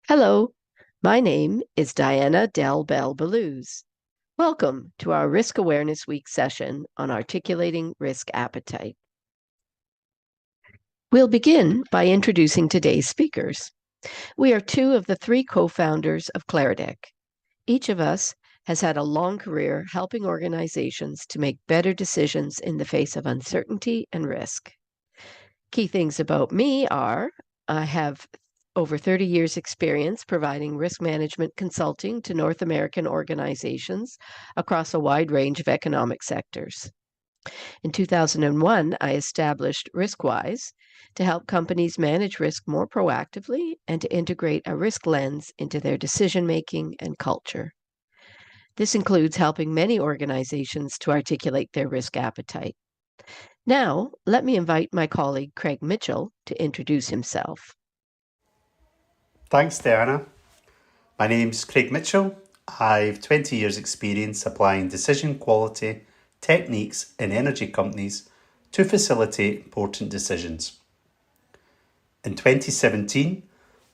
Hello, my name is Diana Del Bell Belluz. Welcome to our Risk Awareness Week session on articulating risk appetite. We'll begin by introducing today's speakers. We are two of the three co-founders of calibrating. Each of us has had a long career helping organizations to make better decisions in the face of uncertainty and risk. Key things about me are I have over 30 years experience providing risk management consulting to North American organizations across a wide range of economic sectors. In 2001, I established RiskWise to help companies manage risk more proactively and to integrate a risk lens into their decision-making and culture. This includes helping many organizations to articulate their risk appetite. Now, let me invite my colleague Craig Mitchell to introduce himself. Thanks, Diana. My name's Craig Mitchell. I've 20 years experience applying decision quality techniques in energy companies to facilitate important decisions. In 2017,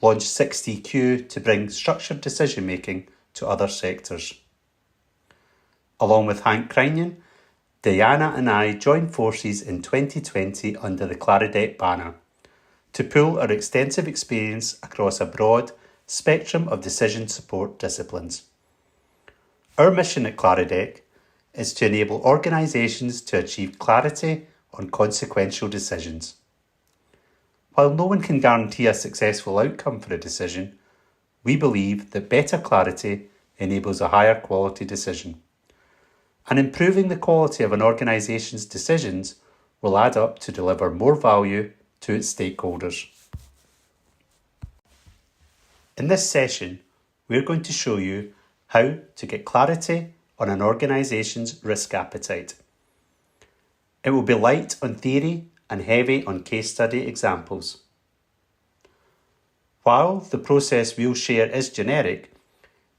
launched 60Q to bring structured decision making to other sectors. Along with Hank Crinan, Diana and I joined forces in 2020 under the calibrating banner to pool our extensive experience across a broad spectrum of decision support disciplines. Our mission at calibrating is to enable organisations to achieve clarity on consequential decisions. While no one can guarantee a successful outcome for a decision, we believe that better clarity enables a higher quality decision. And improving the quality of an organisation's decisions will add up to deliver more value to its stakeholders. In this session, we're going to show you how to get clarity on an organisation's risk appetite. It will be light on theory and heavy on case study examples. While the process we'll share is generic,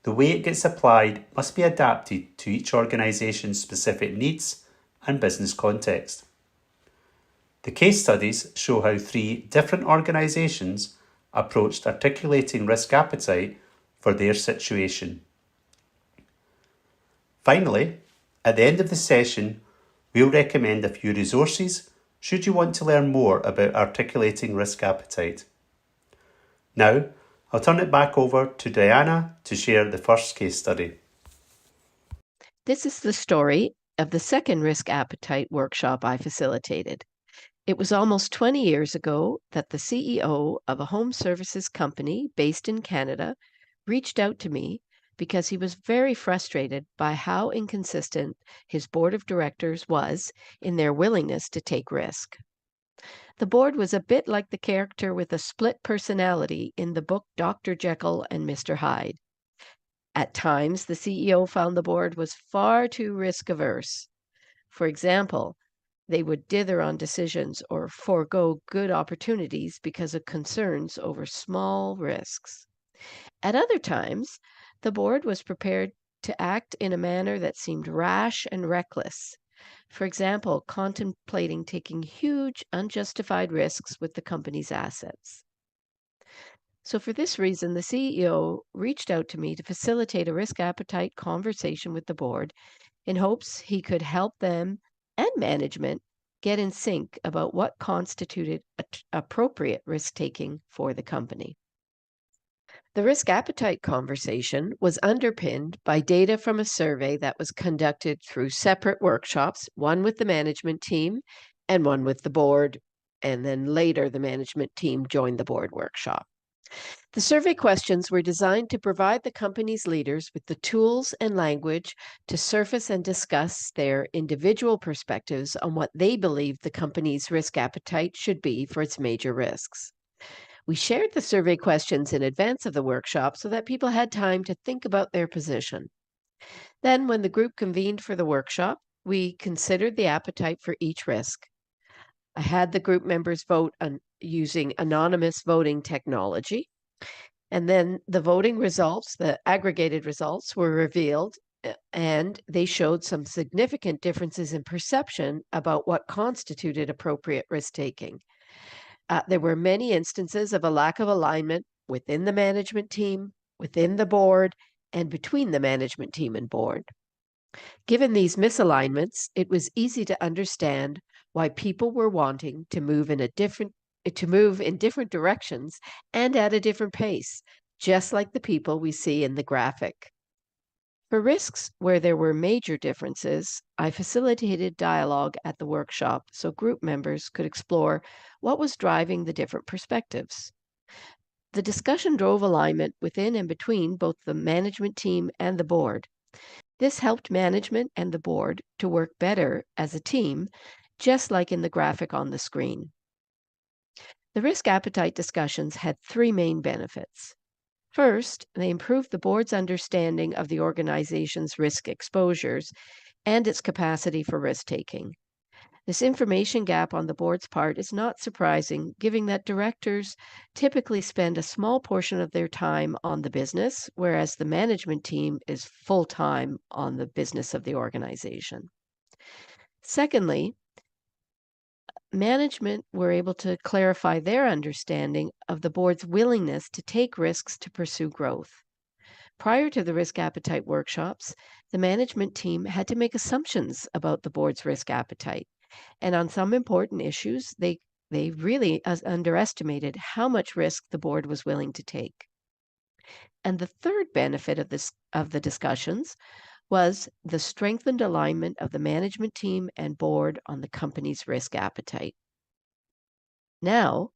the way it gets applied must be adapted to each organisation's specific needs and business context. The case studies show how three different organisations approached articulating risk appetite for their situation. Finally, at the end of the session, we'll recommend a few resources should you want to learn more about articulating risk appetite. Now, I'll turn it back over to Diana to share the first case study. This is the story of the second risk appetite workshop I facilitated. It was almost 20 years ago that the CEO of a home services company based in Canada reached out to me because he was very frustrated by how inconsistent his board of directors was in their willingness to take risk. The board was a bit like the character with a split personality in the book Dr. Jekyll and Mr. Hyde. At times, the CEO found the board was far too risk-averse. For example, they would dither on decisions or forego good opportunities because of concerns over small risks. At other times, the board was prepared to act in a manner that seemed rash and reckless. For example, contemplating taking huge unjustified risks with the company's assets. So for this reason, the CEO reached out to me to facilitate a risk appetite conversation with the board in hopes he could help them and management get in sync about what constituted appropriate risk-taking for the company. The risk appetite conversation was underpinned by data from a survey that was conducted through separate workshops, one with the management team and one with the board, and then later the management team joined the board workshop. The survey questions were designed to provide the company's leaders with the tools and language to surface and discuss their individual perspectives on what they believe the company's risk appetite should be for its major risks. We shared the survey questions in advance of the workshop so that people had time to think about their position. Then, when the group convened for the workshop, we considered the appetite for each risk. I had the group members vote using anonymous voting technology. And then the voting results, the aggregated results, were revealed, and they showed some significant differences in perception about what constituted appropriate risk-taking. There were many instances of a lack of alignment within the management team, within the board, and between the management team and board. Given these misalignments, it was easy to understand why people were wanting to move in different directions and at a different pace, just like the people we see in the graphic. For risks where there were major differences, I facilitated dialogue at the workshop so group members could explore what was driving the different perspectives. The discussion drove alignment within and between both the management team and the board. This helped management and the board to work better as a team, just like in the graphic on the screen. The risk appetite discussions had three main benefits. First, they improved the board's understanding of the organization's risk exposures and its capacity for risk taking. This information gap on the board's part is not surprising, given that directors typically spend a small portion of their time on the business, whereas the management team is full time on the business of the organization. Secondly, management were able to clarify their understanding of the board's willingness to take risks to pursue growth. Prior to the risk appetite workshops, the management team had to make assumptions about the board's risk appetite. And on some important issues, they really underestimated how much risk the board was willing to take. And the third benefit of the discussions was the strengthened alignment of the management team and board on the company's risk appetite. Now,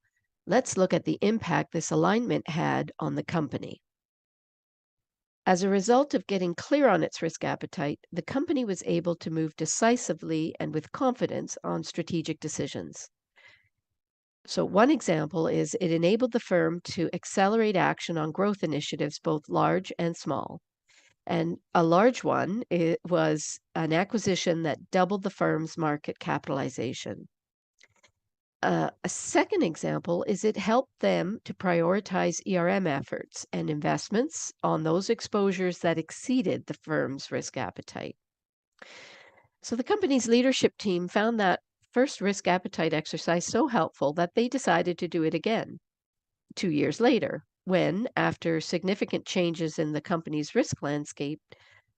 let's look at the impact this alignment had on the company. As a result of getting clear on its risk appetite, the company was able to move decisively and with confidence on strategic decisions. So, one example is it enabled the firm to accelerate action on growth initiatives, both large and small. And a large one was an acquisition that doubled the firm's market capitalization. A second example is it helped them to prioritize ERM efforts and investments on those exposures that exceeded the firm's risk appetite. So the company's leadership team found that first risk appetite exercise so helpful that they decided to do it again 2 years later, when, after significant changes in the company's risk landscape,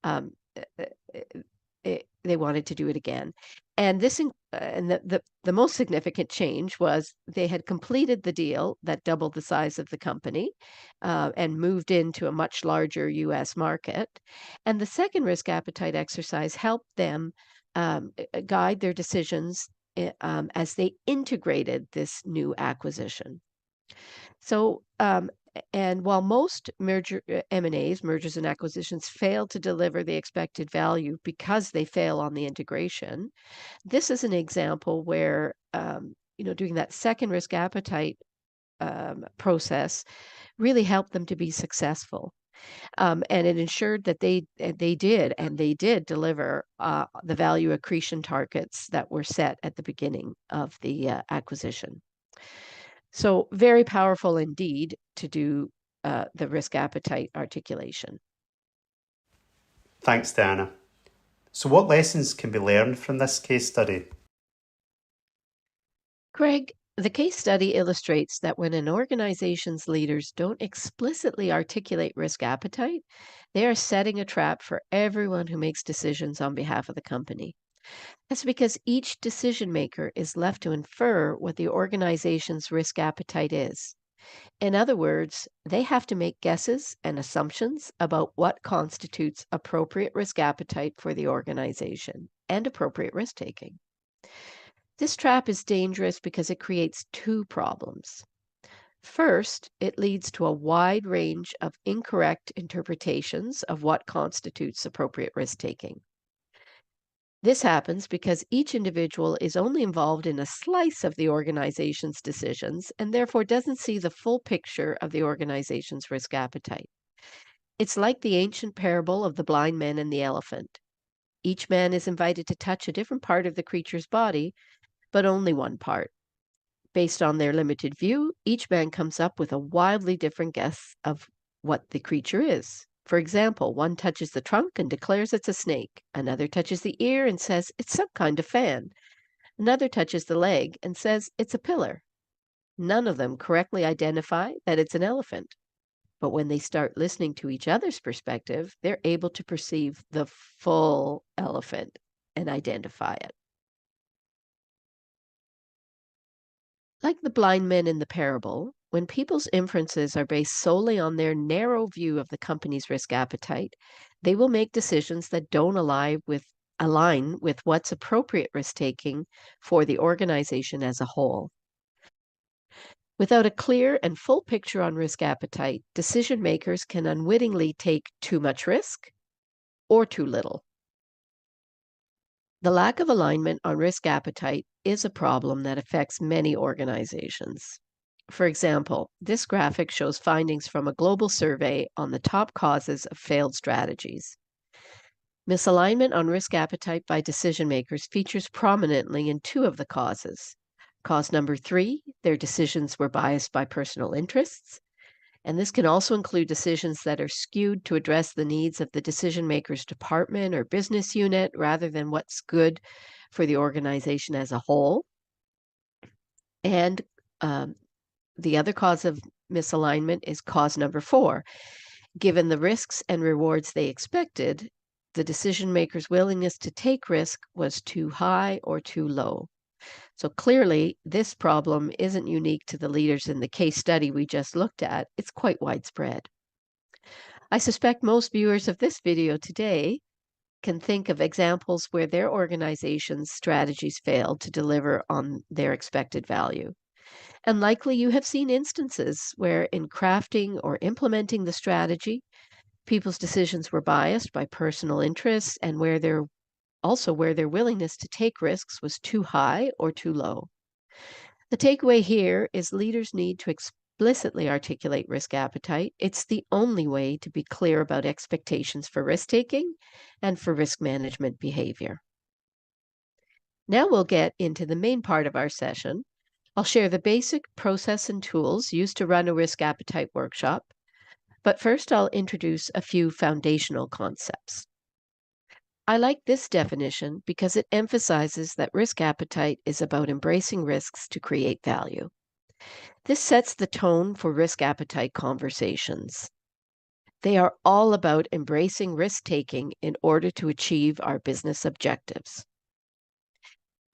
um, uh, they wanted to do it again. And the most significant change was they had completed the deal that doubled the size of the company and moved into a much larger U.S. market. And the second risk appetite exercise helped them guide their decisions as they integrated this new acquisition. So, and while most M&As, mergers and acquisitions, fail to deliver the expected value because they fail on the integration, this is an example where doing that second risk appetite process really helped them to be successful. And it ensured that they did deliver the value accretion targets that were set at the beginning of the acquisition. So very powerful indeed to do the risk appetite articulation. Thanks, Diana. So what lessons can be learned from this case study? Greg, the case study illustrates that when an organization's leaders don't explicitly articulate risk appetite, they are setting a trap for everyone who makes decisions on behalf of the company. That's because each decision maker is left to infer what the organization's risk appetite is. In other words, they have to make guesses and assumptions about what constitutes appropriate risk appetite for the organization and appropriate risk taking. This trap is dangerous because it creates two problems. First, it leads to a wide range of incorrect interpretations of what constitutes appropriate risk taking. This happens because each individual is only involved in a slice of the organization's decisions and therefore doesn't see the full picture of the organization's risk appetite. It's like the ancient parable of the blind man and the elephant. Each man is invited to touch a different part of the creature's body, but only one part. Based on their limited view, each man comes up with a wildly different guess of what the creature is. For example, one touches the trunk and declares it's a snake. Another touches the ear and says it's some kind of fan. Another touches the leg and says it's a pillar. None of them correctly identify that it's an elephant. But when they start listening to each other's perspective, they're able to perceive the full elephant and identify it. Like the blind men in the parable, when people's inferences are based solely on their narrow view of the company's risk appetite, they will make decisions that don't align with what's appropriate risk taking for the organization as a whole. Without a clear and full picture on risk appetite, decision makers can unwittingly take too much risk or too little. The lack of alignment on risk appetite is a problem that affects many organizations. For example, this graphic shows findings from a global survey on the top causes of failed strategies. Misalignment on risk appetite by decision makers features prominently in two of the causes. Cause number 3, their decisions were biased by personal interests. And this can also include decisions that are skewed to address the needs of the decision maker's department or business unit rather than what's good for the organization as a whole. And the other cause of misalignment is cause number 4. Given the risks and rewards they expected, the decision maker's willingness to take risk was too high or too low. So clearly, this problem isn't unique to the leaders in the case study we just looked at. It's quite widespread. I suspect most viewers of this video today can think of examples where their organization's strategies failed to deliver on their expected value. And likely you have seen instances where in crafting or implementing the strategy, people's decisions were biased by personal interests and where their willingness to take risks was too high or too low. The takeaway here is leaders need to explicitly articulate risk appetite. It's the only way to be clear about expectations for risk taking and for risk management behavior. Now we'll get into the main part of our session. I'll share the basic process and tools used to run a risk appetite workshop, but first I'll introduce a few foundational concepts. I like this definition because it emphasizes that risk appetite is about embracing risks to create value. This sets the tone for risk appetite conversations. They are all about embracing risk-taking in order to achieve our business objectives.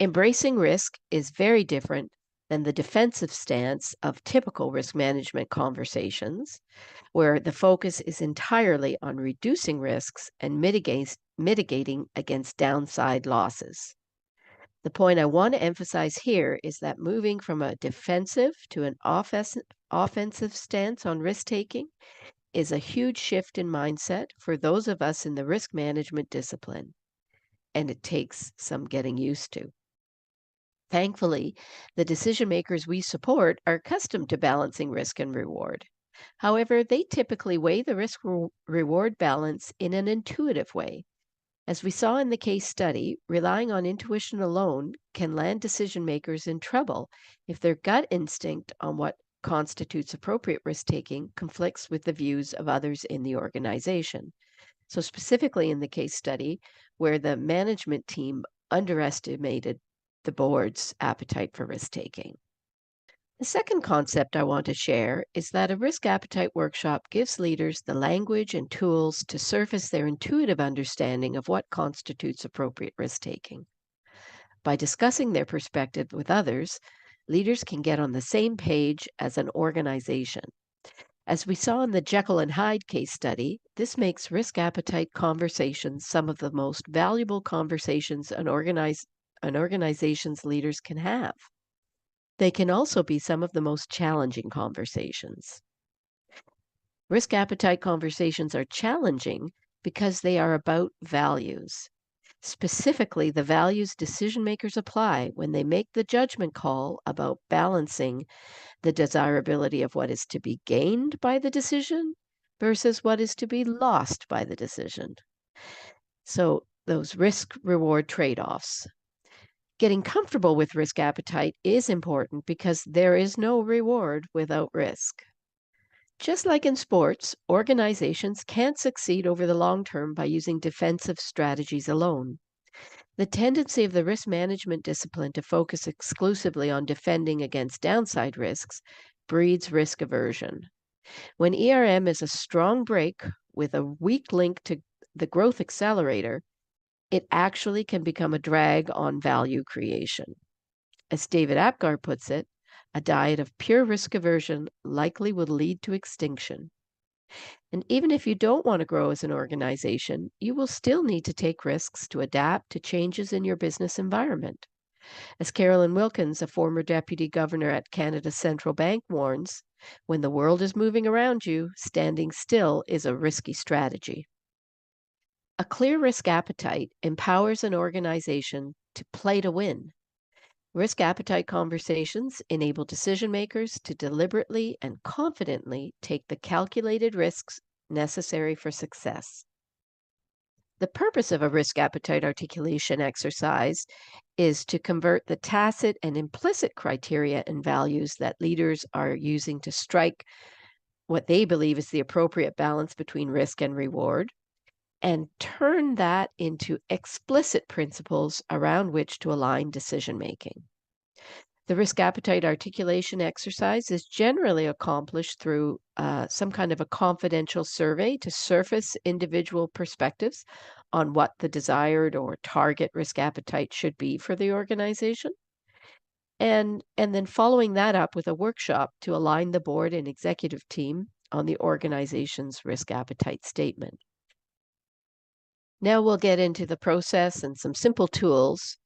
Embracing risk is very different than the defensive stance of typical risk management conversations, where the focus is entirely on reducing risks and mitigating against downside losses. The point I want to emphasize here is that moving from a defensive to an offensive stance on risk-taking is a huge shift in mindset for those of us in the risk management discipline, and it takes some getting used to. Thankfully, the decision makers we support are accustomed to balancing risk and reward. However, they typically weigh the risk-reward balance in an intuitive way. As we saw in the case study, relying on intuition alone can land decision makers in trouble if their gut instinct on what constitutes appropriate risk-taking conflicts with the views of others in the organization. So specifically in the case study, where the management team underestimated the board's appetite for risk-taking. The second concept I want to share is that a risk appetite workshop gives leaders the language and tools to surface their intuitive understanding of what constitutes appropriate risk-taking. By discussing their perspective with others, leaders can get on the same page as an organization. As we saw in the Jekyll and Hyde case study, this makes risk appetite conversations some of the most valuable conversations an organization's leaders can have. They can also be some of the most challenging conversations. Risk appetite conversations are challenging because they are about values, specifically the values decision makers apply when they make the judgment call about balancing the desirability of what is to be gained by the decision versus what is to be lost by the decision. So those risk-reward trade-offs. Getting comfortable with risk appetite is important because there is no reward without risk. Just like in sports, organizations can't succeed over the long term by using defensive strategies alone. The tendency of the risk management discipline to focus exclusively on defending against downside risks breeds risk aversion. When ERM is a strong brake with a weak link to the growth accelerator, it actually can become a drag on value creation. As David Apgar puts it, a diet of pure risk aversion likely will lead to extinction. And even if you don't want to grow as an organization, you will still need to take risks to adapt to changes in your business environment. As Carolyn Wilkins, a former deputy governor at Canada's central bank, warns, when the world is moving around you, standing still is a risky strategy. A clear risk appetite empowers an organization to play to win. Risk appetite conversations enable decision makers to deliberately and confidently take the calculated risks necessary for success. The purpose of a risk appetite articulation exercise is to convert the tacit and implicit criteria and values that leaders are using to strike what they believe is the appropriate balance between risk and reward, and turn that into explicit principles around which to align decision making. The risk appetite articulation exercise is generally accomplished through some kind of a confidential survey to surface individual perspectives on what the desired or target risk appetite should be for the organization. And then following that up with a workshop to align the board and executive team on the organization's risk appetite statement. Now we'll get into the process and some simple tools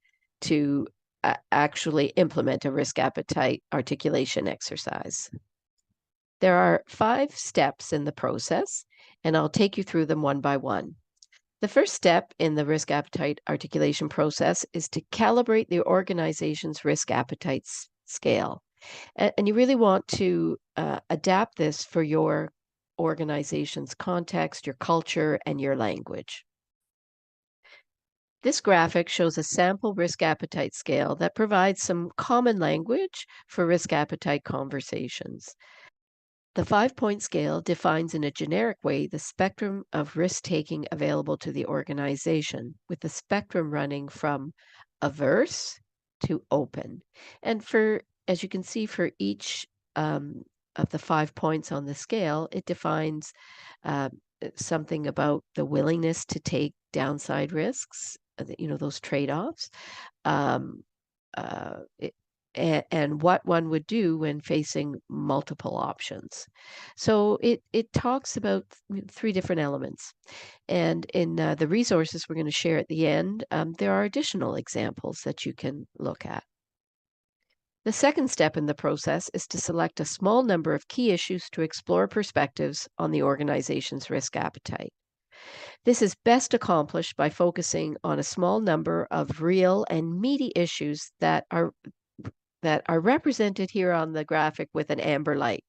to actually implement a risk appetite articulation exercise. There are 5 steps in the process, and I'll take you through them one by one. The first step in the risk appetite articulation process is to calibrate the organization's risk appetite scale. And you really want to adapt this for your organization's context, your culture, and your language. This graphic shows a sample risk appetite scale that provides some common language for risk appetite conversations. The 5-point scale defines in a generic way the spectrum of risk-taking available to the organization, with the spectrum running from averse to open. And as you can see, for each of the 5 points on the scale, it defines something about the willingness to take downside risks, those trade-offs, and what one would do when facing multiple options. So it talks about 3 different elements. And in the resources we're going to share at the end, there are additional examples that you can look at. The second step in the process is to select a small number of key issues to explore perspectives on the organization's risk appetite. This is best accomplished by focusing on a small number of real and meaty issues that are represented here on the graphic with an amber light.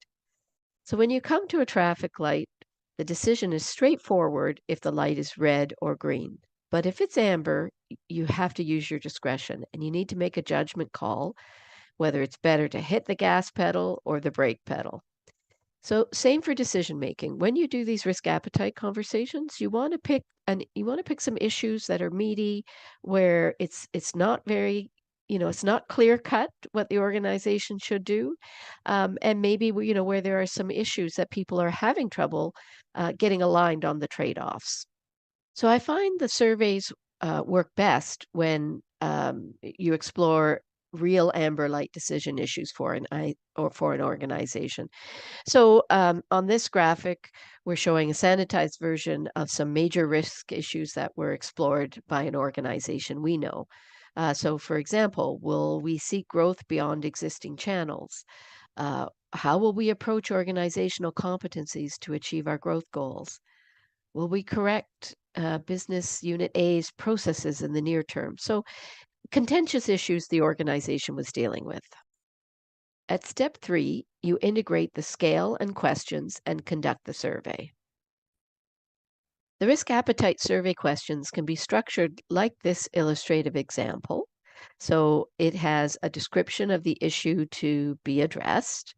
So when you come to a traffic light, the decision is straightforward if the light is red or green. But if it's amber, you have to use your discretion, and you need to make a judgment call whether it's better to hit the gas pedal or the brake pedal. So same for decision making. When you do these risk appetite conversations, you want to pick some issues that are meaty, where it's not very, it's not clear cut what the organization should do, and maybe where there are some issues that people are having trouble getting aligned on the trade-offs. So I find the surveys work best when you explore real amber light decision issues for an organization. So on this graphic, we're showing a sanitized version of some major risk issues that were explored by an organization we know. So for example, will we seek growth beyond existing channels? How will we approach organizational competencies to achieve our growth goals? Will we correct business unit A's processes in the near term? So contentious issues the organization was dealing with. At step 3, you integrate the scale and questions and conduct the survey. The risk appetite survey questions can be structured like this illustrative example. So it has a description of the issue to be addressed,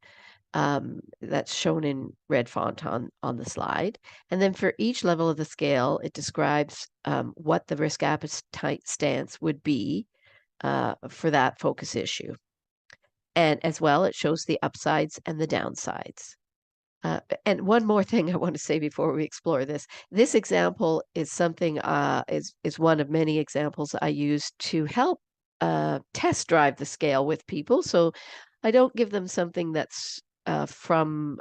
That's shown in red font on the slide. And then for each level of the scale, it describes what the risk appetite stance would be for that focus issue. And as well, it shows the upsides and the downsides. And one more thing I want to say before we explore this. This example is something is one of many examples I use to help test drive the scale with people. So I don't give them something that's from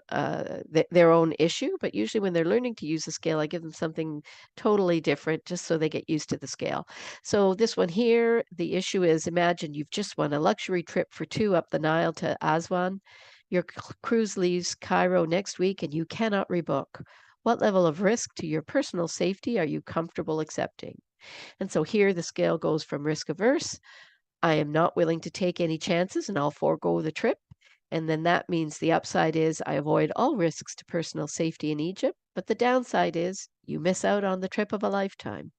their own issue, but usually when they're learning to use the scale, I give them something totally different just so they get used to the scale. So this one here, the issue is, imagine you've just won a luxury trip for two up the Nile to Aswan. Your cruise leaves Cairo next week and you cannot rebook. What level of risk to your personal safety are you comfortable accepting? And so here the scale goes from risk averse. I am not willing to take any chances and I'll forego the trip. And then that means the upside is I avoid all risks to personal safety in Egypt, but the downside is you miss out on the trip of a lifetime.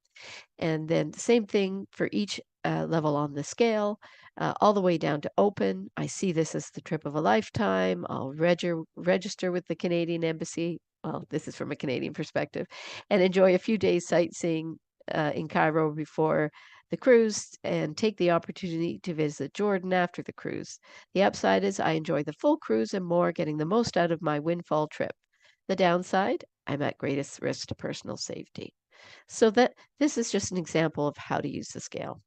And then the same thing for each level on the scale, all the way down to open. I see this as the trip of a lifetime. I'll register with the Canadian Embassy. Well, this is from a Canadian perspective, and enjoy a few days sightseeing in Cairo before the cruise and take the opportunity to visit Jordan after the cruise. The upside is I enjoy the full cruise and more, getting the most out of my windfall trip. The downside, I'm at greatest risk to personal safety. So that this is just an example of how to use the scale.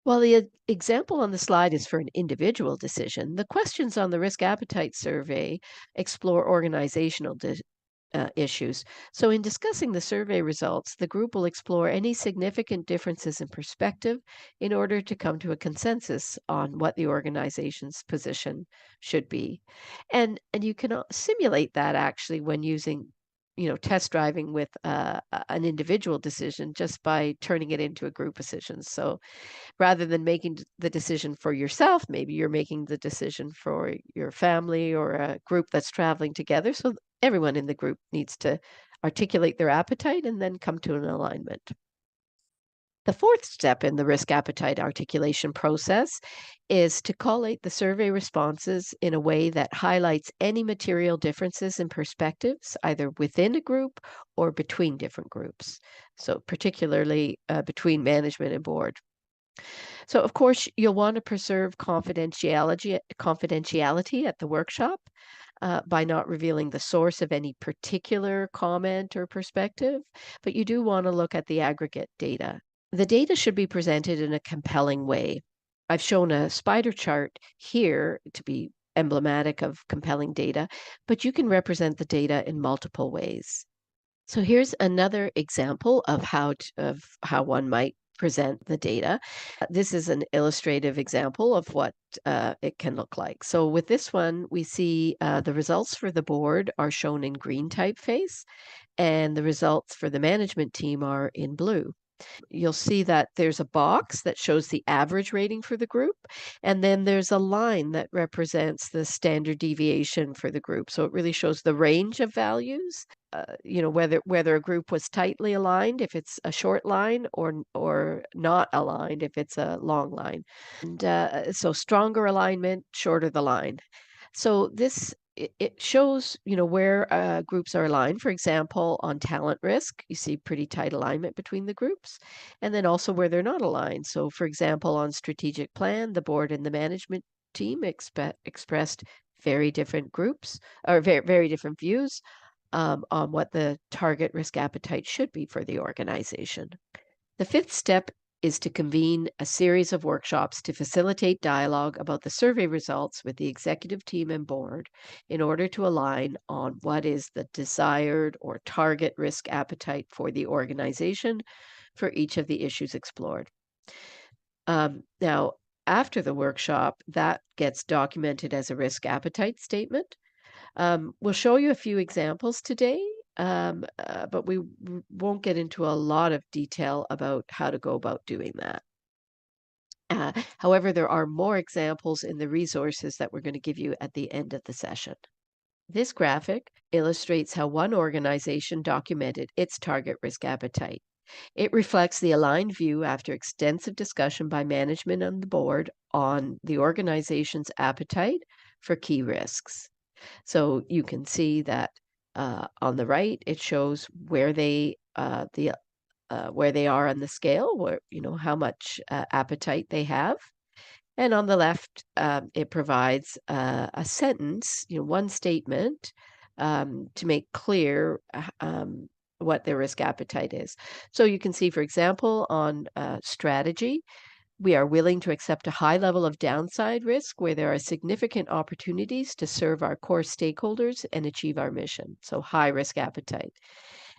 While the example on the slide is for an individual decision, the questions on the risk appetite survey explore organizational issues. So, in discussing the survey results, the group will explore any significant differences in perspective in order to come to a consensus on what the organization's position should be. And you can simulate that actually when using test driving with an individual decision just by turning it into a group decision. So rather than making the decision for yourself, maybe you're making the decision for your family or a group that's traveling together. So everyone in the group needs to articulate their appetite and then come to an alignment. The fourth step in the risk appetite articulation process is to collate the survey responses in a way that highlights any material differences in perspectives, either within a group or between different groups. So, particularly between management and board. So, of course, you'll want to preserve confidentiality at the workshop by not revealing the source of any particular comment or perspective, but you do want to look at the aggregate data. The data should be presented in a compelling way. I've shown a spider chart here to be emblematic of compelling data, but you can represent the data in multiple ways. So here's another example of how one might present the data. This is an illustrative example of what it can look like. So with this one, we see the results for the board are shown in green typeface, and the results for the management team are in blue. You'll see that there's a box that shows the average rating for the group, and then there's a line that represents the standard deviation for the group. So it really shows the range of values, whether a group was tightly aligned, if it's a short line, or not aligned, if it's a long line. And so stronger alignment, shorter the line. So it shows, where groups are aligned. For example, on talent risk, you see pretty tight alignment between the groups, and then also where they're not aligned. So, for example, on strategic plan, the board and the management team expressed very different groups or very different views on what the target risk appetite should be for the organization. The fifth step is to convene a series of workshops to facilitate dialogue about the survey results with the executive team and board in order to align on what is the desired or target risk appetite for the organization for each of the issues explored. Now, after the workshop, that gets documented as a risk appetite statement. We'll show you a few examples today, but we won't get into a lot of detail about how to go about doing that. However, there are more examples in the resources that we're going to give you at the end of the session. This graphic illustrates how one organization documented its target risk appetite. It reflects the aligned view after extensive discussion by management and the board on the organization's appetite for key risks. So you can see that on the right, it shows where where they are on the scale, where how much appetite they have. And on the left, it provides a sentence, one statement to make clear what their risk appetite is. So you can see, for example, on strategy, we are willing to accept a high level of downside risk where there are significant opportunities to serve our core stakeholders and achieve our mission. So high risk appetite.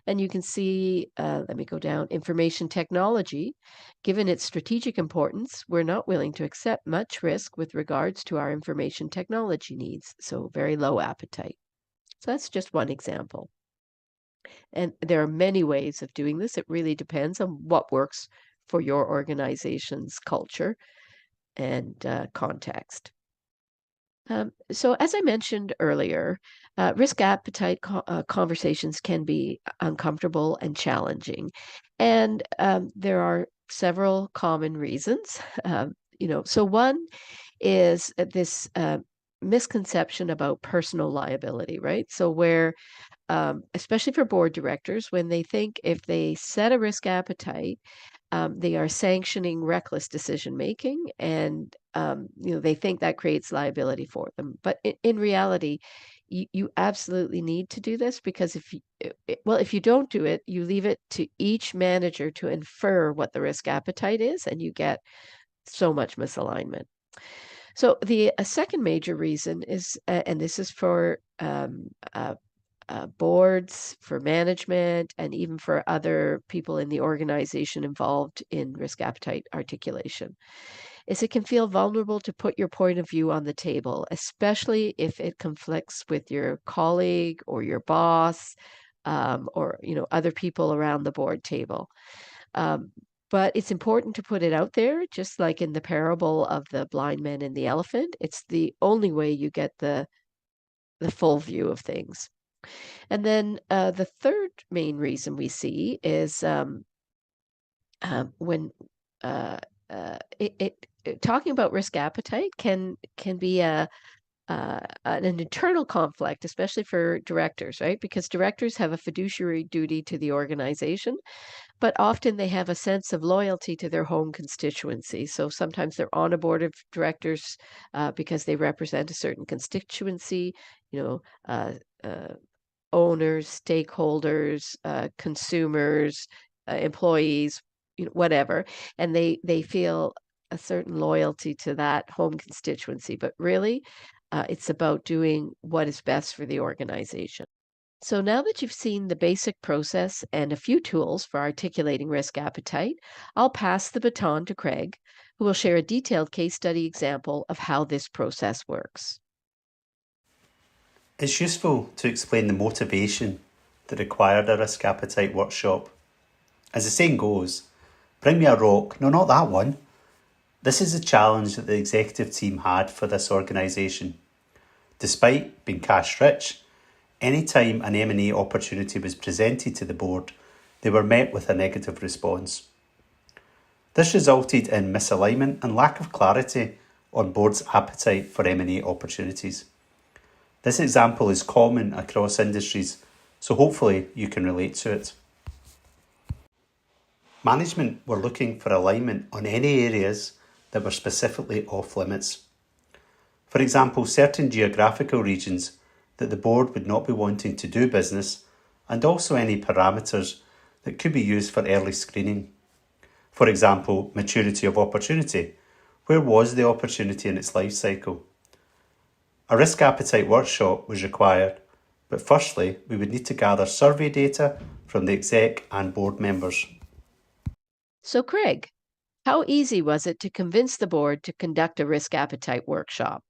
And you can see, let me go down, information technology. Given its strategic importance, we're not willing to accept much risk with regards to our information technology needs. So very low appetite. So that's just one example. And there are many ways of doing this. It really depends on what works for your organization's culture and context. So as I mentioned earlier, risk appetite conversations can be uncomfortable and challenging. And there are several common reasons. So one is this misconception about personal liability, right? So where especially for board directors, when they think if they set a risk appetite, they are sanctioning reckless decision making, and they think that creates liability for them. But in reality, you absolutely need to do this, because if you don't do it, you leave it to each manager to infer what the risk appetite is, and you get so much misalignment. So the second major reason is, and this is for boards, for management, and even for other people in the organization involved in risk appetite articulation, is it can feel vulnerable to put your point of view on the table, especially if it conflicts with your colleague or your boss, or other people around the board table. Um, but it's important to put it out there, just like in the parable of the blind man and the elephant. It's the only way you get the full view of things. And then the third main reason we see is when talking about risk appetite can be an internal conflict, especially for directors, right? Because directors have a fiduciary duty to the organization, but often they have a sense of loyalty to their home constituency. So sometimes they're on a board of directors because they represent a certain constituency, you know, uh, uh, owners, stakeholders, consumers, employees, whatever, and they feel a certain loyalty to that home constituency. But really, it's about doing what is best for the organization. So now that you've seen the basic process and a few tools for articulating risk appetite, I'll pass the baton to Craig, who will share a detailed case study example of how this process works. It's useful to explain the motivation that required a risk appetite workshop. As the saying goes, bring me a rock, no, not that one. This is the challenge that the executive team had for this organisation. Despite being cash rich, any time an M&A opportunity was presented to the board, they were met with a negative response. This resulted in misalignment and lack of clarity on board's appetite for M&A opportunities. This example is common across industries, so hopefully you can relate to it. Management were looking for alignment on any areas that were specifically off limits. For example, certain geographical regions that the board would not be wanting to do business, and also any parameters that could be used for early screening. For example, maturity of opportunity. Where was the opportunity in its life cycle? A risk appetite workshop was required, but firstly, we would need to gather survey data from the exec and board members. So Craig, how easy was it to convince the board to conduct a risk appetite workshop?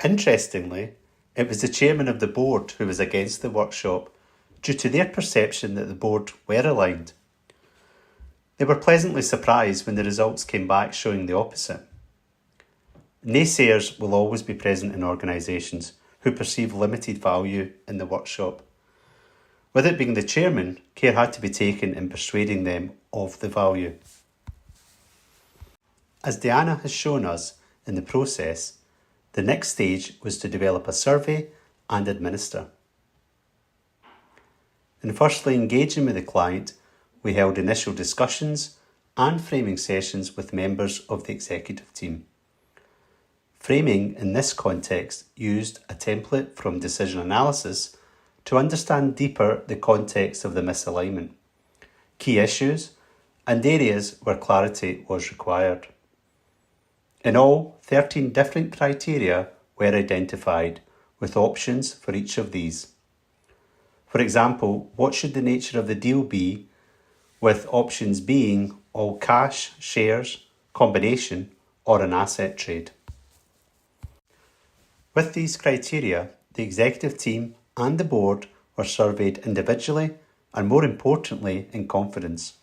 Interestingly, it was the chairman of the board who was against the workshop due to their perception that the board were aligned. They were pleasantly surprised when the results came back showing the opposite. Naysayers will always be present in organisations who perceive limited value in the workshop. With it being the chairman, care had to be taken in persuading them of the value. As Diana has shown us in the process, the next stage was to develop a survey and administer. In firstly engaging with the client, we held initial discussions and framing sessions with members of the executive team. Framing in this context used a template from decision analysis to understand deeper the context of the misalignment, key issues, and areas where clarity was required. In all, 13 different criteria were identified with options for each of these. For example, what should the nature of the deal be, with options being all cash, shares, combination, or an asset trade. With these criteria, the executive team and the board were surveyed individually and, more importantly, in confidence.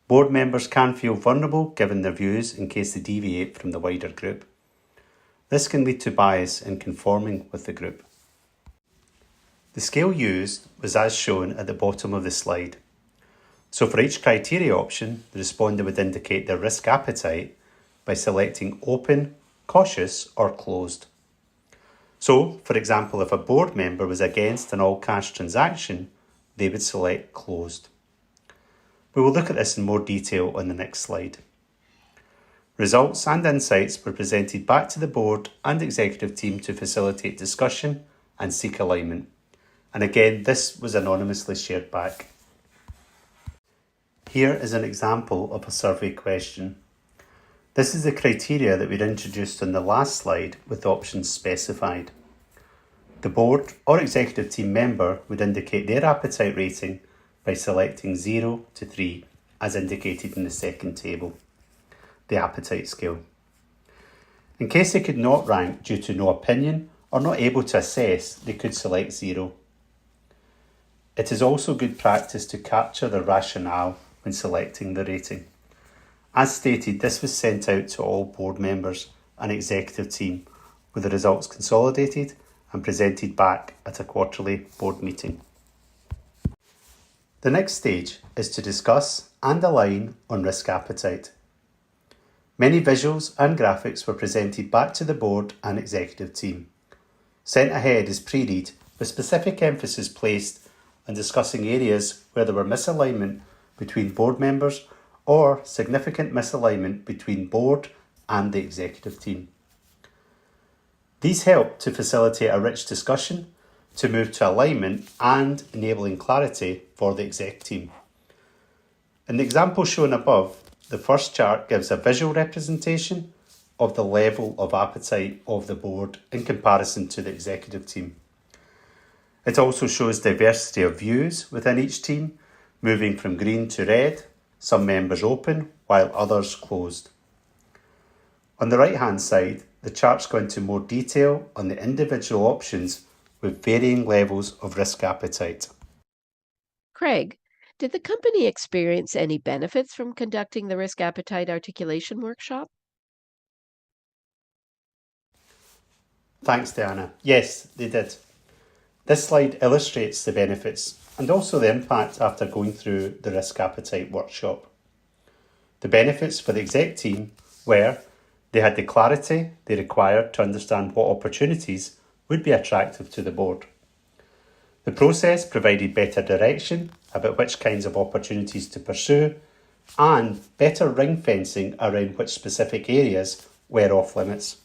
Board members can feel vulnerable given their views in case they deviate from the wider group. This can lead to bias in conforming with the group. The scale used was as shown at the bottom of the slide. So for each criteria option, the respondent would indicate their risk appetite by selecting open, cautious, or closed. So, for example, if a board member was against an all-cash transaction, they would select closed. We will look at this in more detail on the next slide. Results and insights were presented back to the board and executive team to facilitate discussion and seek alignment. And again, this was anonymously shared back. Here is an example of a survey question. This is the criteria that we'd introduced on the last slide with options specified. The board or executive team member would indicate their appetite rating by selecting 0 to 3, as indicated in the second table, the appetite scale. In case they could not rank due to no opinion or not able to assess, they could select 0. It is also good practice to capture the rationale when selecting the rating. As stated, this was sent out to all board members and executive team, with the results consolidated and presented back at a quarterly board meeting. The next stage is to discuss and align on risk appetite. Many visuals and graphics were presented back to the board and executive team. Sent ahead as pre-read with specific emphasis placed on discussing areas where there were misalignment between board members or significant misalignment between board and the executive team. These help to facilitate a rich discussion to move to alignment and enabling clarity for the exec team. In the example shown above, the first chart gives a visual representation of the level of appetite of the board in comparison to the executive team. It also shows diversity of views within each team, moving from green to red, some members open while others closed. On the right hand side, the charts go into more detail on the individual options with varying levels of risk appetite. Craig, did the company experience any benefits from conducting the risk appetite articulation workshop? Thanks, Diana. Yes, they did. This slide illustrates the benefits and also the impact after going through the risk appetite workshop. The benefits for the exec team were they had the clarity they required to understand what opportunities would be attractive to the board. The process provided better direction about which kinds of opportunities to pursue and better ring fencing around which specific areas were off limits.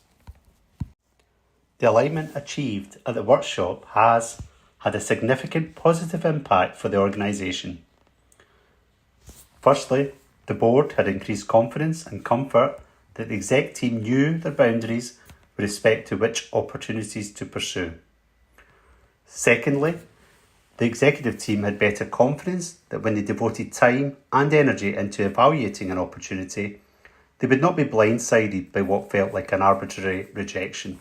The alignment achieved at the workshop has had a significant positive impact for the organisation. Firstly, the board had increased confidence and comfort that the exec team knew their boundaries with respect to which opportunities to pursue. Secondly, the executive team had better confidence that when they devoted time and energy into evaluating an opportunity, they would not be blindsided by what felt like an arbitrary rejection.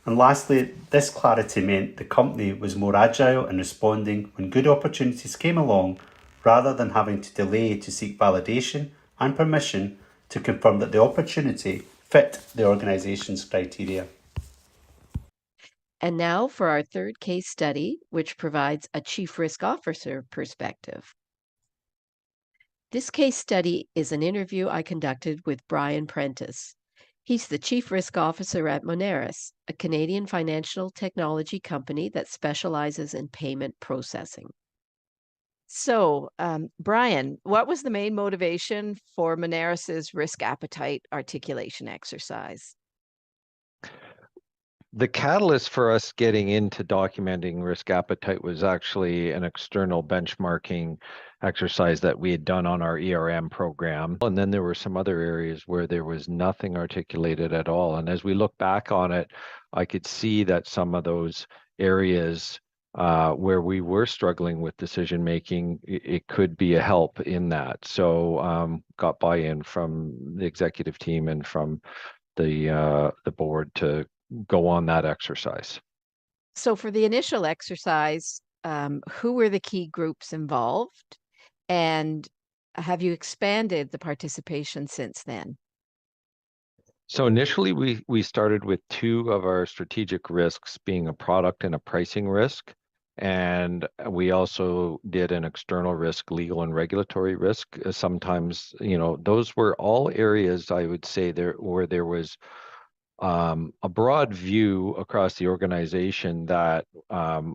And lastly, this clarity meant the company was more agile in responding when good opportunities came along, rather than having to delay to seek validation and permission to confirm that the opportunity fit the organisation's criteria. And now for our third case study, which provides a chief risk officer perspective. This case study is an interview I conducted with Brian Prentice. He's the Chief Risk Officer at Moneris, a Canadian financial technology company that specializes in payment processing. So, Brian, what was the main motivation for Moneris's risk appetite articulation exercise? The catalyst for us getting into documenting risk appetite was actually an external benchmarking exercise that we had done on our ERM program. And then there were some other areas where there was nothing articulated at all. And as we look back on it, I could see that some of those areas where we were struggling with decision making, it could be a help in that. So got buy-in from the executive team and from the board to go on that exercise. So for the initial exercise, who were the key groups involved? And have you expanded the participation since then? So initially we started with two of our strategic risks being a product and a pricing risk. And we also did an external risk, legal and regulatory risk. Sometimes, those were all areas I would say where there was a broad view across the organization that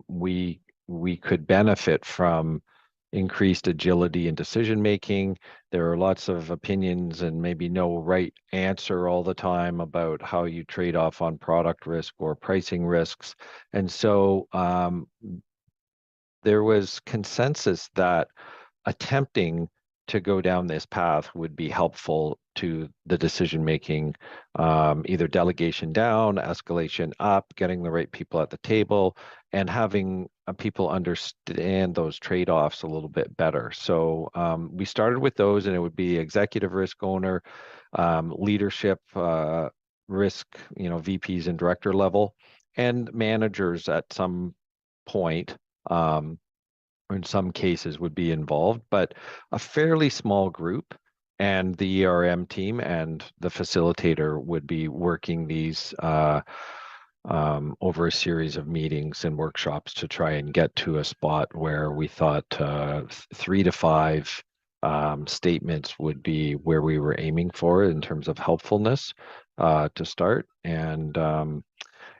we could benefit from increased agility in decision making. There are lots of opinions and maybe no right answer all the time about how you trade off on product risk or pricing risks. And so there was consensus that attempting to go down this path would be helpful to the decision making, either delegation down, escalation up, getting the right people at the table, and having people understand those trade-offs a little bit better. So we started with those, and it would be executive risk owner, leadership risk, VPs and director level, and managers at some point. Or in some cases would be involved, but a fairly small group, and the ERM team and the facilitator would be working these over a series of meetings and workshops to try and get to a spot where we thought 3 to 5 statements would be where we were aiming for in terms of helpfulness to start. And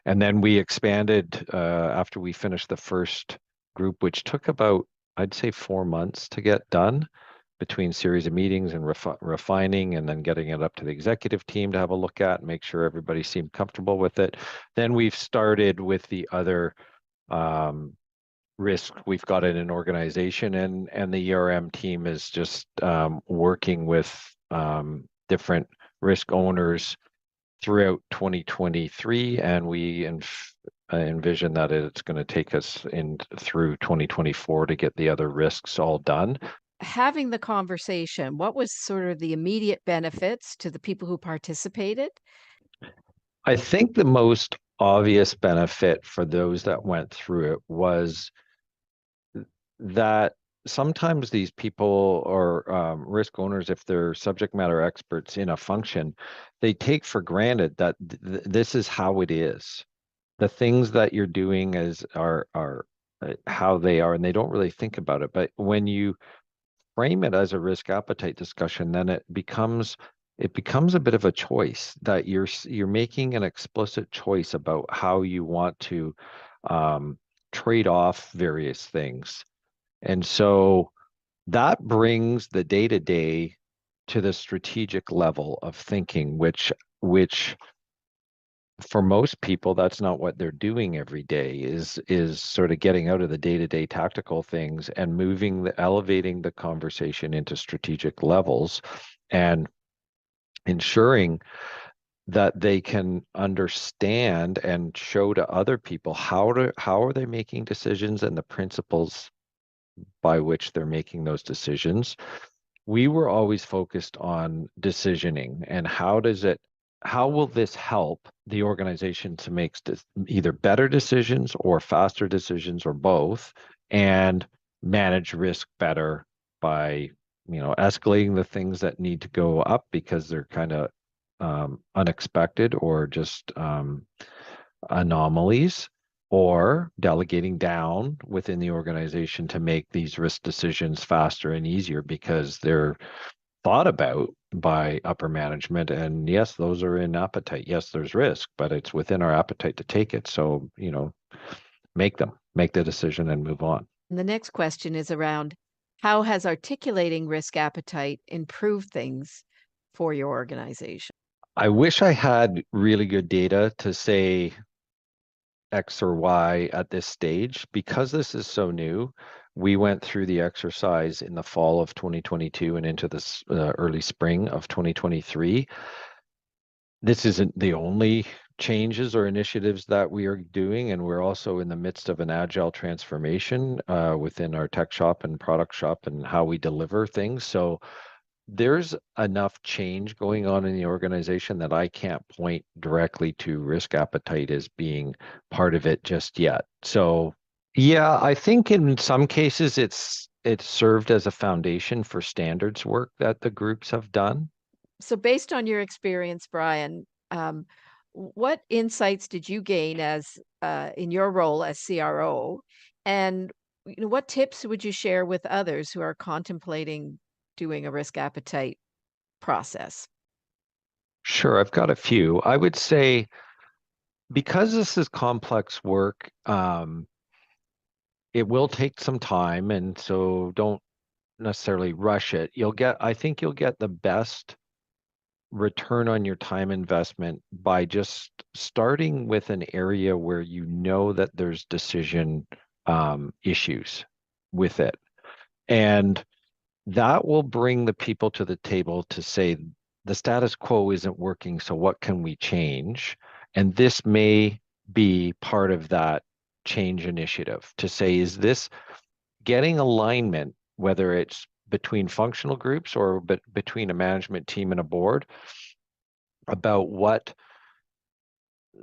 then we expanded after we finished the first group, which took about, I'd say, 4 months to get done between series of meetings and refining, and then getting it up to the executive team to have a look at and make sure everybody seemed comfortable with it. Then we've started with the other risk we've got in an organization, and the ERM team is just working with different risk owners throughout 2023, and we envision that it's going to take us through 2024 to get the other risks all done. Having the conversation, what was sort of the immediate benefits to the people who participated? I think the most obvious benefit for those that went through it was that sometimes these people or risk owners, if they're subject matter experts in a function, they take for granted that this is how it is. The things that you're doing are how they are, and they don't really think about it. But when you frame it as a risk appetite discussion, then it becomes a bit of a choice, that you're making an explicit choice about how you want to trade off various things. And so that brings the day-to-day to the strategic level of thinking, which for most people, that's not what they're doing every day, is sort of getting out of the day-to-day tactical things and elevating the conversation into strategic levels and ensuring that they can understand and show to other people how are they making decisions and the principles by which they're making those decisions. We were always focused on decisioning and how will this help the organization to make either better decisions or faster decisions or both, and manage risk better by escalating the things that need to go up because they're kind of unexpected or just anomalies, or delegating down within the organization to make these risk decisions faster and easier because they're thought about by upper management. And yes, those are in appetite. Yes, there's risk, but it's within our appetite to take it. So, make the decision and move on. And the next question is around how has articulating risk appetite improved things for your organization? I wish I had really good data to say X or Y at this stage. Because this is so new, we went through the exercise in the fall of 2022 and into this early spring of 2023. This isn't the only changes or initiatives that we are doing, and we're also in the midst of an agile transformation within our tech shop and product shop and how we deliver things. So there's enough change going on in the organization that I can't point directly to risk appetite as being part of it just yet. So yeah, I think in some cases it's served as a foundation for standards work that the groups have done. So based on your experience, Brian, what insights did you gain as in your role as CRO? And what tips would you share with others who are contemplating doing a risk appetite process? Sure, I've got a few. I would say because this is complex work, it will take some time, and so don't necessarily rush it. I think you'll get the best return on your time investment by just starting with an area where you know that there's decision issues with it. And that will bring the people to the table to say, the status quo isn't working, so what can we change? And this may be part of that change initiative to say, is this getting alignment, whether it's between functional groups or between a management team and a board, about what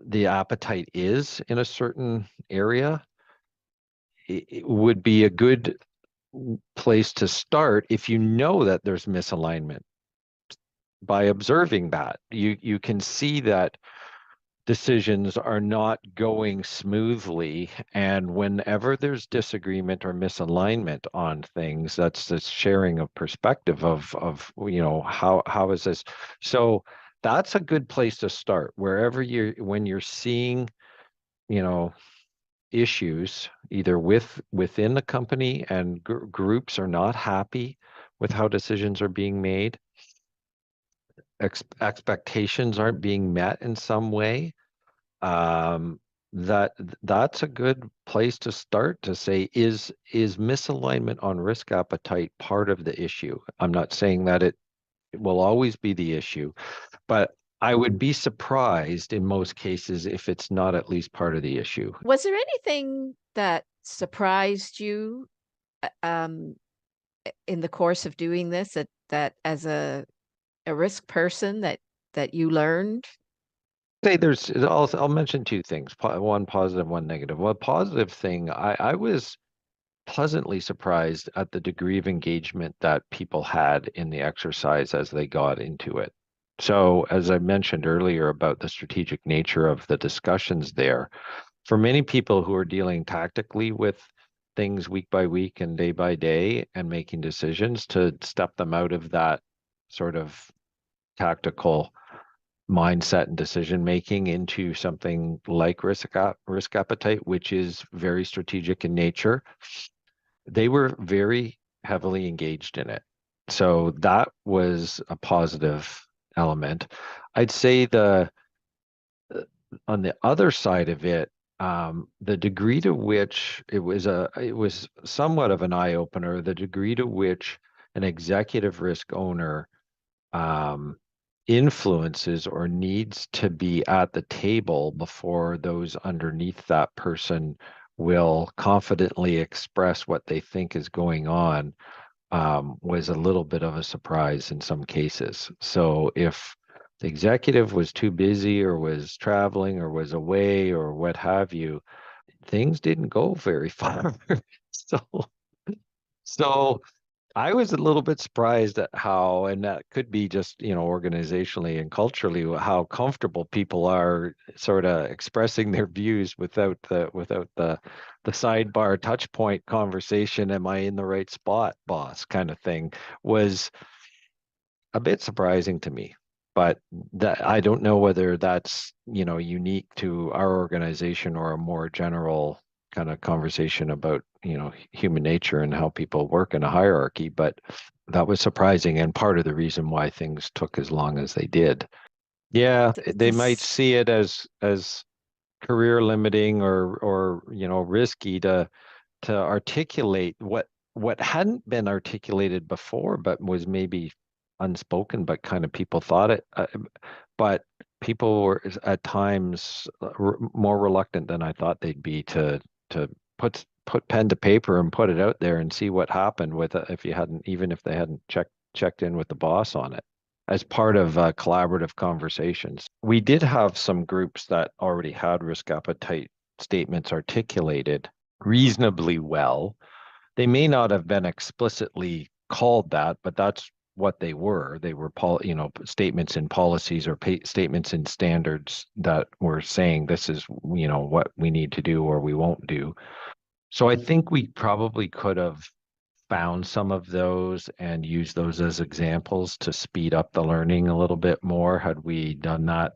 the appetite is in a certain area? It would be a good place to start if you know that there's misalignment. By observing that, you can see that decisions are not going smoothly, and whenever there's disagreement or misalignment on things, that's the sharing of perspective of how is this. So that's a good place to start wherever when you're seeing issues either within the company and groups are not happy with how decisions are being made, expectations aren't being met in some way. That's a good place to start to say, is misalignment on risk appetite part of the issue? I'm not saying that it will always be the issue, but I would be surprised in most cases if it's not at least part of the issue. Was there anything that surprised you um, in the course of doing this that as a risk person that you learned? I'll mention two things, one positive, one negative. One positive thing, I was pleasantly surprised at the degree of engagement that people had in the exercise as they got into it. So as I mentioned earlier about the strategic nature of the discussions there, for many people who are dealing tactically with things week by week and day by day and making decisions, to step them out of that sort of tactical mindset and decision making into something like risk appetite, which is very strategic in nature, they were very heavily engaged in it. So that was a positive element. I'd say on the other side of it, the degree to which it was somewhat of an eye opener, the degree to which an executive risk owner influences or needs to be at the table before those underneath that person will confidently express what they think is going on, was a little bit of a surprise in some cases. So if the executive was too busy or was traveling or was away or what have you, things didn't go very far. So I was a little bit surprised at how, and that could be just, organizationally and culturally, how comfortable people are sort of expressing their views without the sidebar touch point conversation. Am I in the right spot, boss? Kind of thing was a bit surprising to me. But that I don't know whether that's, unique to our organization or a more general kind of conversation about, human nature and how people work in a hierarchy. But that was surprising and part of the reason why things took as long as they did. Yeah, they might This, see it as career limiting or risky to articulate what hadn't been articulated before, but was maybe unspoken, but kind of people thought it. But people were at times more reluctant than I thought they'd be to put pen to paper and put it out there and see what happened with it even if they hadn't checked in with the boss on it as part of collaborative conversations. We did have some groups that already had risk appetite statements articulated reasonably well. They may not have been explicitly called that, but that's what they were. They were, statements in policies or statements in standards that were saying this is, what we need to do or we won't do. So I think we probably could have found some of those and used those as examples to speed up the learning a little bit more had we done that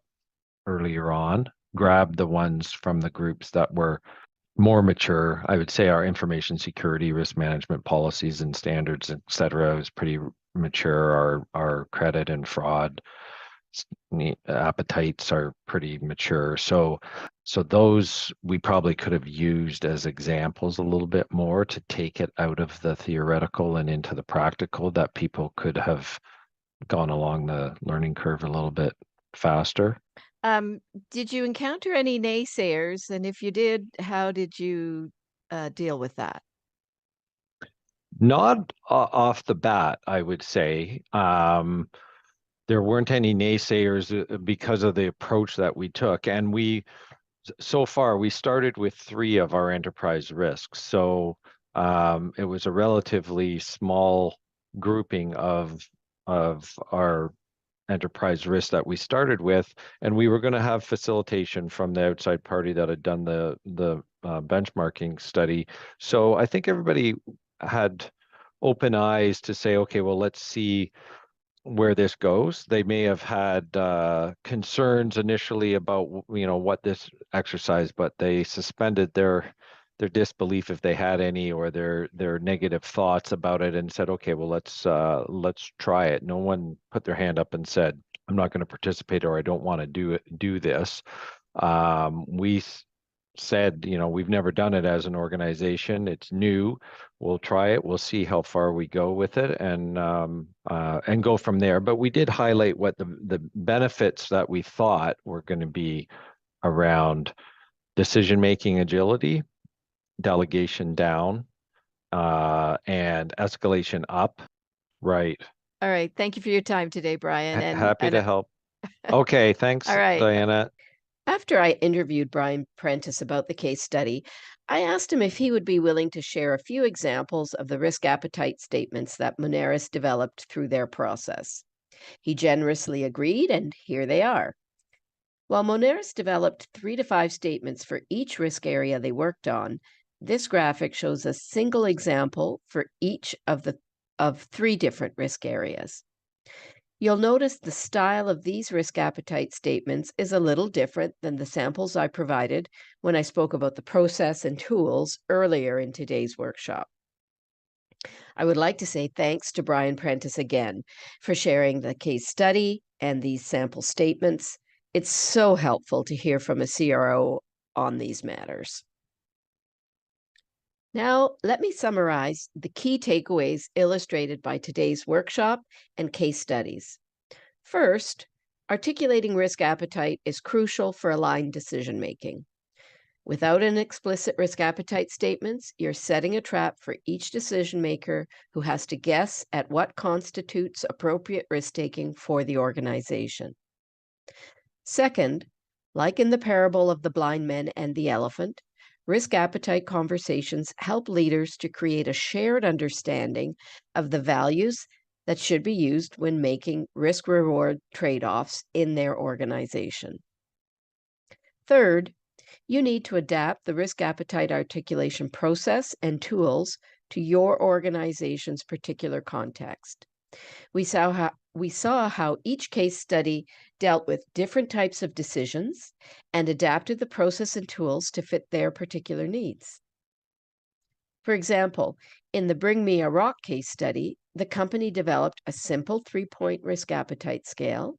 earlier on. Grab the ones from the groups that were more mature. I would say our information security, risk management policies and standards, et cetera, is pretty mature. Our credit and fraud appetites are pretty mature. So those we probably could have used as examples a little bit more to take it out of the theoretical and into the practical, that people could have gone along the learning curve a little bit faster. did you encounter any naysayers? And if you did, how did you deal with that? Not off the bat, I would say. There weren't any naysayers because of the approach that we took. And so far, we started with 3 of our enterprise risks. So it was a relatively small grouping of our enterprise risk that we started with, and we were going to have facilitation from the outside party that had done the benchmarking study. So I think everybody had open eyes to say, okay, well, let's see where this goes. They may have had concerns initially about what this exercise, but they suspended their disbelief if they had any, or their negative thoughts about it, and said, okay, well, let's try it. No one put their hand up and said, I'm not going to participate, or I don't want to do this. We said, we've never done it as an organization. It's new. We'll try it. We'll see how far we go with it, and go from there. But we did highlight what the benefits that we thought were going to be around decision-making agility, delegation down, and escalation up. Right. All right. Thank you for your time today, Brian. Happy to help. Okay. Thanks, all right. Diana. After I interviewed Brian Prentice about the case study, I asked him if he would be willing to share a few examples of the risk appetite statements that Moneris developed through their process. He generously agreed, and here they are. While Moneris developed 3 to 5 statements for each risk area they worked on, this graphic shows a single example for each of 3 different risk areas. You'll notice the style of these risk appetite statements is a little different than the samples I provided when I spoke about the process and tools earlier in today's workshop. I would like to say thanks to Brian Prentice again for sharing the case study and these sample statements. It's so helpful to hear from a CRO on these matters. Now, let me summarize the key takeaways illustrated by today's workshop and case studies. First, articulating risk appetite is crucial for aligned decision-making. Without an explicit risk appetite statements, you're setting a trap for each decision maker who has to guess at what constitutes appropriate risk-taking for the organization. Second, like in the parable of the blind men and the elephant, risk appetite conversations help leaders to create a shared understanding of the values that should be used when making risk-reward trade-offs in their organization. Third, you need to adapt the risk appetite articulation process and tools to your organization's particular context. We saw how each case study dealt with different types of decisions and adapted the process and tools to fit their particular needs. For example, in the Bring Me a Rock case study, the company developed a simple 3-point risk appetite scale,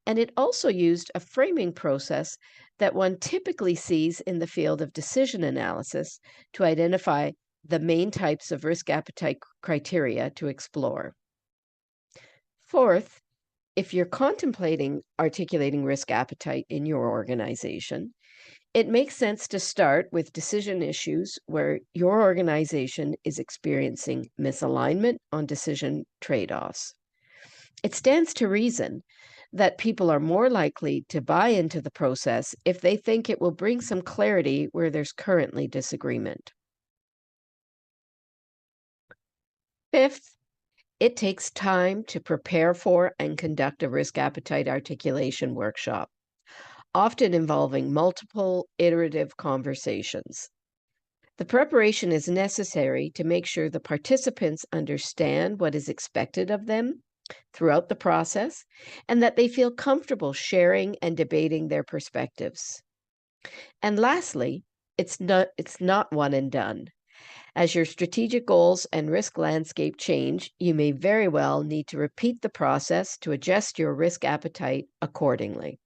and it also used a framing process that one typically sees in the field of decision analysis to identify the main types of risk appetite criteria to explore. Fourth, if you're contemplating articulating risk appetite in your organization, it makes sense to start with decision issues where your organization is experiencing misalignment on decision trade-offs. It stands to reason that people are more likely to buy into the process if they think it will bring some clarity where there's currently disagreement. Fifth, it takes time to prepare for and conduct a risk appetite articulation workshop, often involving multiple iterative conversations. The preparation is necessary to make sure the participants understand what is expected of them throughout the process and that they feel comfortable sharing and debating their perspectives. And lastly, it's not one and done. As your strategic goals and risk landscape change, you may very well need to repeat the process to adjust your risk appetite accordingly.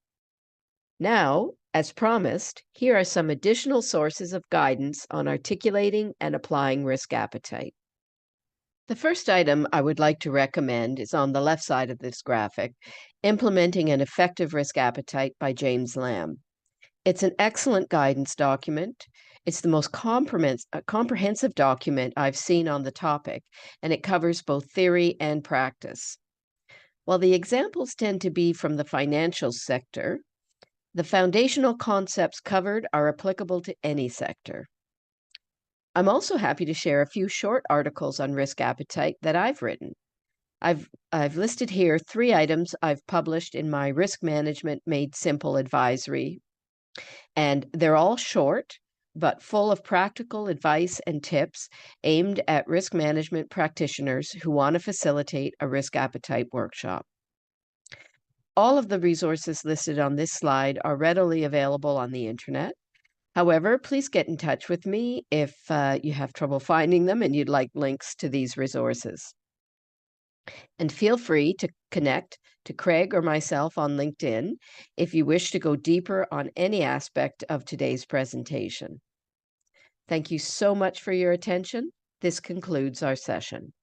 Now, as promised, here are some additional sources of guidance on articulating and applying risk appetite. The first item I would like to recommend is on the left side of this graphic, Implementing an Effective Risk Appetite by James Lamb. It's an excellent guidance document. It's the most comprehensive document I've seen on the topic, and it covers both theory and practice. While the examples tend to be from the financial sector, the foundational concepts covered are applicable to any sector. I'm also happy to share a few short articles on risk appetite that I've written. I've listed here 3 items I've published in my Risk Management Made Simple advisory, and they're all short, but full of practical advice and tips aimed at risk management practitioners who want to facilitate a risk appetite workshop. All of the resources listed on this slide are readily available on the internet. However, please get in touch with me if you have trouble finding them and you'd like links to these resources. And feel free to connect to Craig or myself on LinkedIn if you wish to go deeper on any aspect of today's presentation. Thank you so much for your attention. This concludes our session.